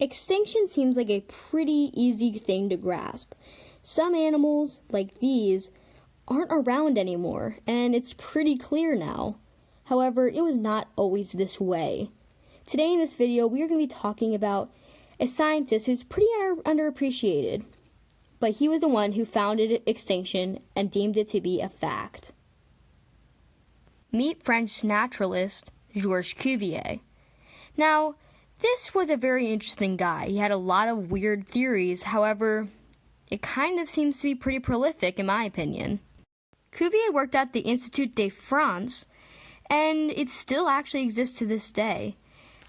Extinction seems like a pretty easy thing to grasp. Some animals, like these, aren't around anymore, and it's pretty clear now. However, it was not always this way. Today in this video, we are going to be talking about a scientist who's pretty underappreciated, but he was the one who founded extinction and deemed it to be a fact. Meet French naturalist Georges Cuvier. Now, this was a very interesting guy. He had a lot of weird theories, however, it kind of seems to be pretty prolific in my opinion. Cuvier worked at the Institut de France, and it still actually exists to this day.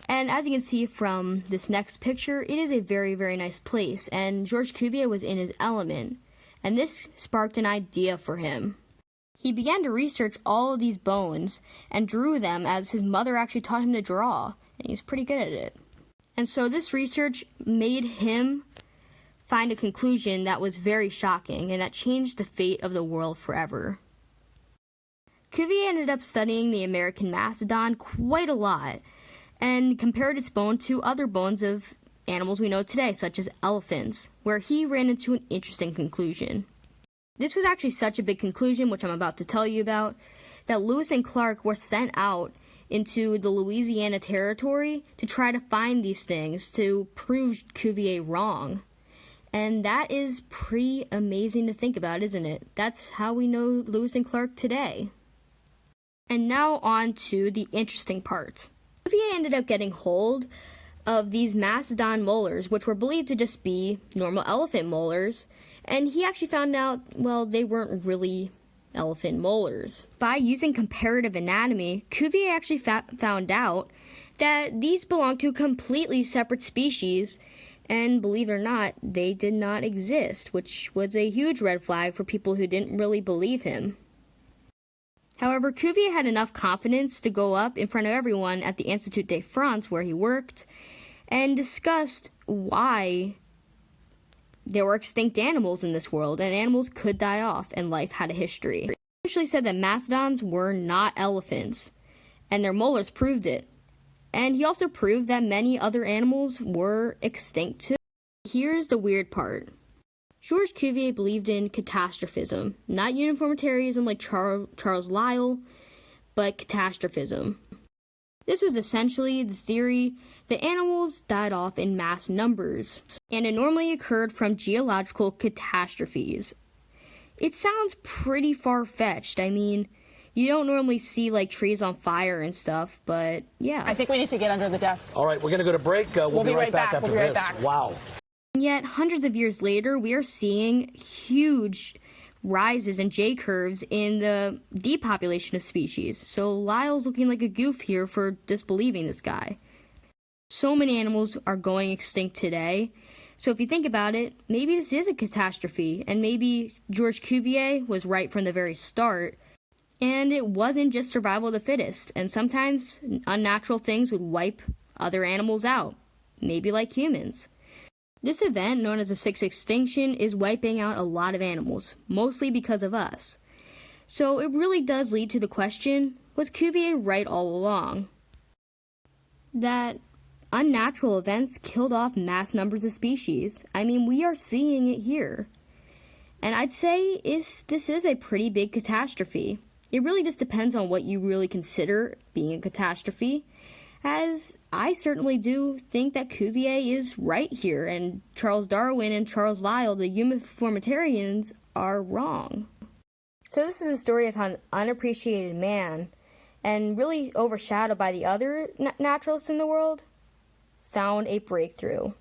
And as you can see from this next picture, it is a very, very nice place, and Georges Cuvier was in his element, and this sparked an idea for him. He began to research all of these bones and drew them as his mother actually taught him to draw, and he's pretty good at it. And so this research made him find a conclusion that was very shocking and that changed the fate of the world forever. Cuvier ended up studying the American Mastodon quite a lot and compared its bone to other bones of animals we know today, such as elephants, where he ran into an interesting conclusion. This was actually such a big conclusion, which I'm about to tell you about, that Lewis and Clark were sent out into the Louisiana Territory to try to find these things to prove Cuvier wrong. And that is pretty amazing to think about, isn't it? That's how we know Lewis and Clark today. And now on to the interesting part. Cuvier ended up getting hold of these mastodon molars, which were believed to just be normal elephant molars, and he actually found out, well, they weren't really elephant molars. By using comparative anatomy, Cuvier actually found out that these belonged to completely separate species, and believe it or not, they did not exist, which was a huge red flag for people who didn't really believe him. However, Cuvier had enough confidence to go up in front of everyone at the Institut de France where he worked and discussed why there were extinct animals in this world, and animals could die off, and life had a history. He eventually said that mastodons were not elephants, and their molars proved it. And he also proved that many other animals were extinct too. Here's the weird part. Georges Cuvier believed in catastrophism, not uniformitarianism like Charles Lyell, but catastrophism. This was essentially the theory that animals died off in mass numbers, and it normally occurred from geological catastrophes. It sounds pretty far-fetched. I mean, you don't normally see like trees on fire and stuff, but yeah. I think we need to get under the desk. All right, we're going to go to break. We'll be right back after this. Wow. And yet, hundreds of years later, we are seeing huge rises and J-curves in the depopulation of species. So Lyell's looking like a goof here for disbelieving this guy. So many animals are going extinct today. So if you think about it, maybe this is a catastrophe, and maybe Georges Cuvier was right from the very start, and it wasn't just survival of the fittest, and sometimes unnatural things would wipe other animals out, maybe like humans. This event, known as the Sixth Extinction, is wiping out a lot of animals, mostly because of us. So it really does lead to the question, was Cuvier right all along? That unnatural events killed off mass numbers of species. I mean, we are seeing it here. And I'd say this is a pretty big catastrophe. It really just depends on what you really consider being a catastrophe, as I certainly do think that Cuvier is right here, and Charles Darwin and Charles Lyell, the uniformitarians, are wrong. So this is a story of how an unappreciated man, and really overshadowed by the other naturalists in the world, found a breakthrough.